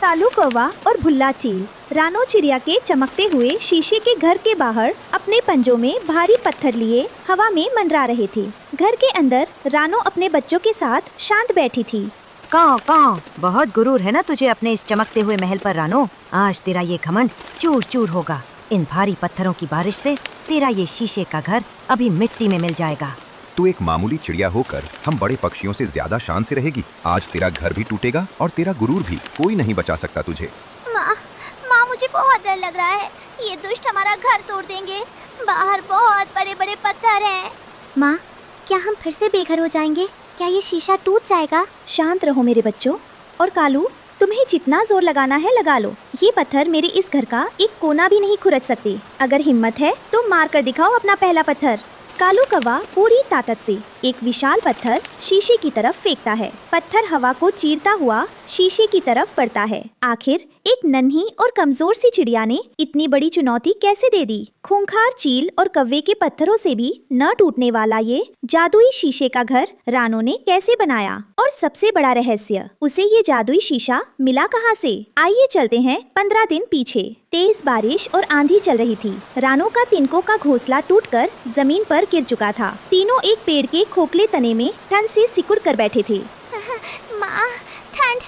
कालू कौवा और भुल्ला चील रानो चिड़िया के चमकते हुए शीशे के घर के बाहर अपने पंजों में भारी पत्थर लिए हवा में मंडरा रहे थे। घर के अंदर रानो अपने बच्चों के साथ शांत बैठी थी। कां बहुत गुरूर है ना तुझे अपने इस चमकते हुए महल पर रानो। आज तेरा ये घमंड चूर चूर होगा। इन भारी पत्थरों की बारिश से तेरा ये शीशे का घर अभी मिट्टी में मिल जाएगा। तू एक मामूली चिड़िया होकर हम बड़े पक्षियों से ज्यादा शान से रहेगी। आज तेरा घर भी टूटेगा और तेरा गुरूर भी। कोई नहीं बचा सकता तुझे। माँ मुझे बहुत डर लग रहा है। ये दुष्ट हमारा घर तोड़ देंगे। बाहर बहुत बड़े बड़े पत्थर हैं। माँ, क्या हम फिर से बेघर हो जाएंगे? क्या ये शीशा टूट जाएगा? शांत रहो मेरे बच्चों। और कालू, तुम्हें जितना जोर लगाना है लगा लो। ये पत्थर मेरे इस घर का एक कोना भी नहीं खुरच सकते। अगर हिम्मत है तो मार कर दिखाओ अपना पहला पत्थर। कालू कौवा पूरी ताकत से एक विशाल पत्थर शीशे की तरफ फेंकता है। पत्थर हवा को चीरता हुआ शीशे की तरफ पड़ता है। आखिर एक नन्ही और कमजोर सी चिड़िया ने इतनी बड़ी चुनौती कैसे दे दी? खूंखार चील और कौवे के पत्थरों से भी न टूटने वाला ये जादुई शीशे का घर रानो ने कैसे बनाया? और सबसे बड़ा रहस्य, उसे ये जादुई शीशा मिला कहाँ से? आइए चलते हैं 15 दिन पीछे। तेज बारिश और आंधी चल रही थी। रानो का तिनकों का घोंसला टूटकर जमीन पर गिर चुका था। तीनों एक पेड़ के खोखले तने में ठंड से सिकुड़ कर बैठे थे। माँ, ठंड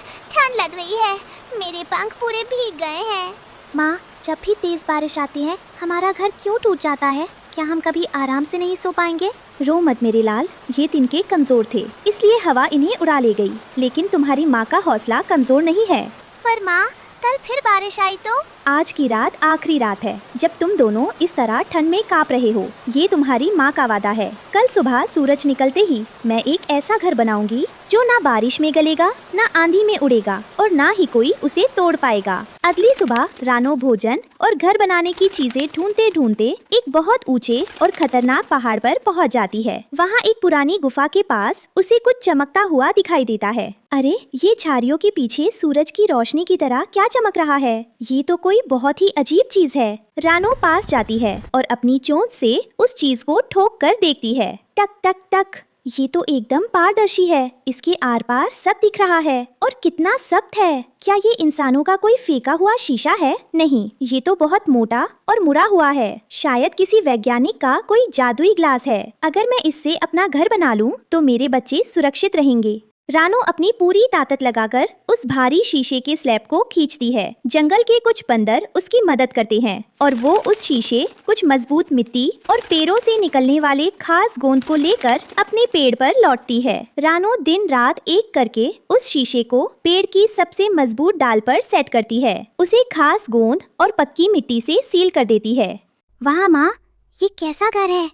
लग रही है। मेरे पंख पूरे भीग गए हैं। माँ, जब भी तेज बारिश आती है हमारा घर क्यों टूट जाता है? क्या हम कभी आराम से नहीं सो पाएंगे? रो मत मेरे लाल, ये तिनके कमजोर थे, इसलिए हवा इन्हें उड़ा ले गई। लेकिन तुम्हारी माँ का हौसला कमजोर नहीं है। पर माँ, कल फिर बारिश आई तो? आज की रात आखिरी रात है जब तुम दोनों इस तरह ठंड में कांप रहे हो। ये तुम्हारी माँ का वादा है। कल सुबह सूरज निकलते ही मैं एक ऐसा घर बनाऊंगी जो ना बारिश में गलेगा, ना आंधी में उड़ेगा और ना ही कोई उसे तोड़ पाएगा। अगली सुबह रानो भोजन और घर बनाने की चीजें ढूंढते ढूंढते एक बहुत ऊंचे और खतरनाक पहाड़ पर पहुंच जाती है। वहाँ एक पुरानी गुफा के पास उसे कुछ चमकता हुआ दिखाई देता है। अरे, ये झाड़ियों के पीछे सूरज की रोशनी की तरह क्या चमक रहा है? ये तो कोई बहुत ही अजीब चीज है। रानो पास जाती है और अपनी चोंच से उस चीज को ठोक कर देखती है। टक टक टक। ये तो एकदम पारदर्शी है। इसके आर पार सब दिख रहा है और कितना सख्त है। क्या ये इंसानों का कोई फेंका हुआ शीशा है? नहीं, ये तो बहुत मोटा और मुड़ा हुआ है। शायद किसी वैज्ञानिक का कोई जादुई ग्लास है। अगर मैं इससे अपना घर बना लूं तो मेरे बच्चे सुरक्षित रहेंगे। रानो अपनी पूरी ताकत लगाकर उस भारी शीशे के स्लैब को खींचती है। जंगल के कुछ बंदर उसकी मदद करते हैं और वो उस शीशे, कुछ मजबूत मिट्टी और पेड़ों से निकलने वाले खास गोंद को लेकर अपने पेड़ पर लौटती है। रानो दिन रात एक करके उस शीशे को पेड़ की सबसे मजबूत डाल पर सेट करती है। उसे खास गोंद और पक्की मिट्टी से सील कर देती है। वाह माँ, ये कैसा घर है?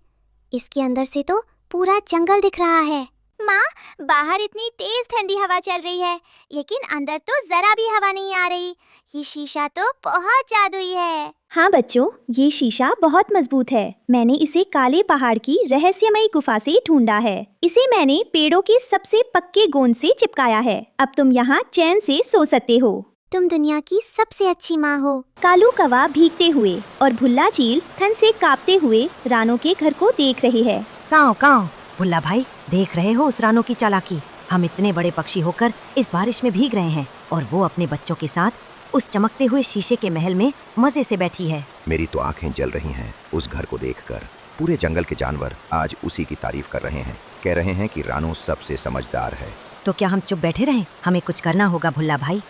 इसके अंदर से तो पूरा जंगल दिख रहा है। माँ, बाहर इतनी तेज ठंडी हवा चल रही है, लेकिन अंदर तो जरा भी हवा नहीं आ रही। ये शीशा तो बहुत जादुई है। हाँ बच्चों, ये शीशा बहुत मजबूत है। मैंने इसे काले पहाड़ की रहस्यमयी गुफा से ढूंढा है। इसे मैंने पेड़ों के सबसे पक्के गोंद से चिपकाया है। अब तुम यहाँ चैन से सो सकते हो। तुम दुनिया की सबसे अच्छी माँ हो। कालू कौवा भीगते हुए और भुल्ला चील ठंड से कांपते हुए रानो के घर को देख रहे हैं। काओ भुल्ला भाई, देख रहे हो उस रानो की चालाकी? हम इतने बड़े पक्षी होकर इस बारिश में भीग रहे हैं और वो अपने बच्चों के साथ उस चमकते हुए शीशे के महल में मजे से बैठी है। मेरी तो आंखें जल रही हैं उस घर को देखकर। पूरे जंगल के जानवर आज उसी की तारीफ कर रहे हैं। कह रहे हैं कि रानो सबसे समझदार है। तो क्या हम चुप बैठे रहें? हमें कुछ करना होगा भुल्ला भाई।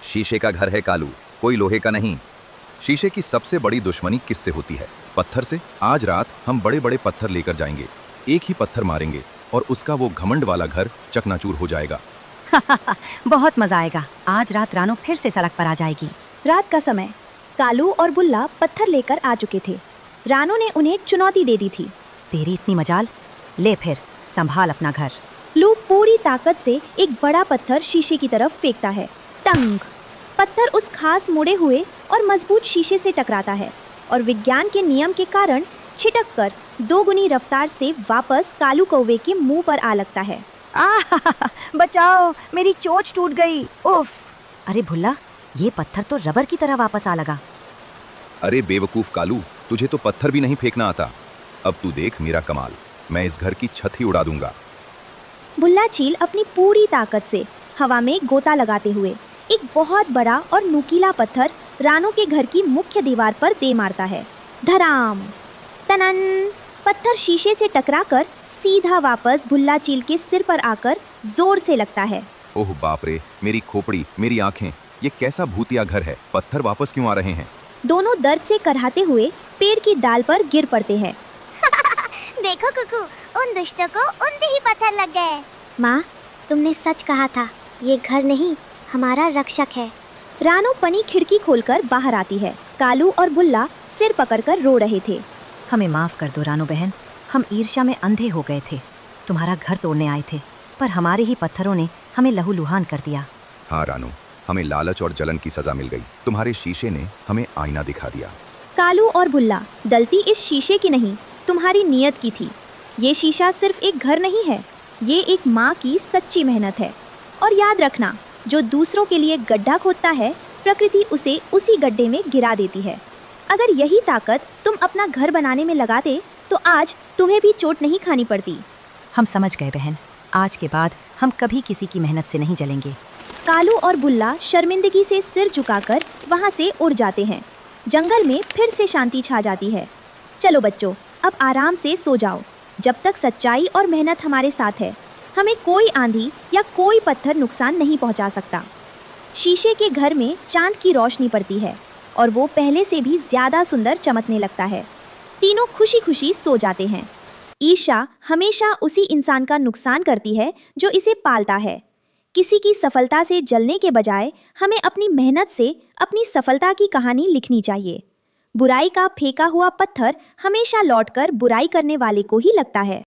शीशे का घर है कालू, कोई लोहे का नहीं। शीशे की सबसे बड़ी दुश्मनी किससे होती है? पत्थर से। आज रात हम बड़े बड़े पत्थर लेकर जाएंगे। एक ही पत्थर मारेंगे और उसका वो घमंड वाला घर चकनाचूर हो जाएगा। बहुत मजा आएगा। आज रात रानो फिर से सड़क पर आ जाएगी। रात का समय। कालू और बुल्ला पत्थर लेकर आ चुके थे। रानो ने उन्हें एक चुनौती दे दी थी। तेरी इतनी मजाल, ले फिर संभाल अपना घर। लू पूरी ताकत से एक बड़ा पत्थर शीशे की तरफ फेंकता है। टंग! पत्थर उस खास मुड़े हुए और मजबूत शीशे से टकराता है और विज्ञान के नियम के कारण छिटक कर 2 गुनी रफ्तार से वापस कालू कौवे के मुंह पर आ लगता है। बचाओ, मेरी चोंच टूट गई। उफ! अरे भुल्ला, ये पत्थर तो रबर की तरह वापस आ लगा। अरे बेवकूफ कालू, तुझे तो पत्थर भी नहीं फेंकना आता। अब तू देख मेरा कमाल। मैं इस घर की छत ही उड़ा दूंगा। बुल्ला चील अपनी पूरी ताकत से हवा में गोता लगाते हुए एक बहुत बड़ा और नुकीला पत्थर रानो के घर की मुख्य दीवार पर दे मारता है। धराम! तनन! पत्थर शीशे से टकराकर सीधा वापस भुल्ला चील के सिर पर आकर जोर से लगता है। ओह बाप रे, मेरी खोपड़ी, मेरी आंखें, ये कैसा भूतिया घर है? पत्थर वापस क्यों आ रहे हैं? दोनों दर्द से करहाते हुए पेड़ की डाल पर गिर पड़ते हैं। देखो कुकू, उन दुष्टों को उनके ही पत्थर लग गए। माँ, तुमने सच कहा था, ये घर नहीं हमारा रक्षक है। रानो पनी खिड़की खोलकर बाहर आती है। कालू और बुल्ला सिर पकड़कर रो रहे थे। हमें माफ कर दो रानो बहन, हम ईर्ष्या में अंधे हो गए थे। तुम्हारा घर तोड़ने आए थे, पर हमारे ही पत्थरों ने हमें लहूलुहान कर दिया। हाँ रानू, हमें लालच और जलन की सजा मिल गई। तुम्हारे शीशे ने हमें आईना दिखा दिया। कालू और बुल्ला, गलती इस शीशे की नहीं, तुम्हारी नीयत की थी। ये शीशा सिर्फ एक घर नहीं है, ये एक माँ की सच्ची मेहनत है। और याद रखना, जो दूसरों के लिए गड्ढा खोदता है, प्रकृति उसे उसी गड्ढे में गिरा देती है। अगर यही ताकत तुम अपना घर बनाने में लगाते तो आज तुम्हें भी चोट नहीं खानी पड़ती। हम समझ गए बहन, आज के बाद हम कभी किसी की मेहनत से नहीं जलेंगे। कालू और बुल्ला शर्मिंदगी से सिर झुकाकर वहाँ से उड़ जाते हैं। जंगल में फिर से शांति छा जाती है। चलो बच्चों, अब आराम से सो जाओ। जब तक सच्चाई और मेहनत हमारे साथ है, हमें कोई आंधी या कोई पत्थर नुकसान नहीं पहुंचा सकता। शीशे के घर में चांद की रोशनी पड़ती है और वो पहले से भी ज्यादा सुंदर चमकने लगता है। तीनों खुशी खुशी सो जाते हैं। ईर्ष्या हमेशा उसी इंसान का नुकसान करती है जो इसे पालता है। किसी की सफलता से जलने के बजाय हमें अपनी मेहनत से अपनी सफलता की कहानी लिखनी चाहिए। बुराई का फेंका हुआ पत्थर हमेशा लौटकर बुराई करने वाले को ही लगता है।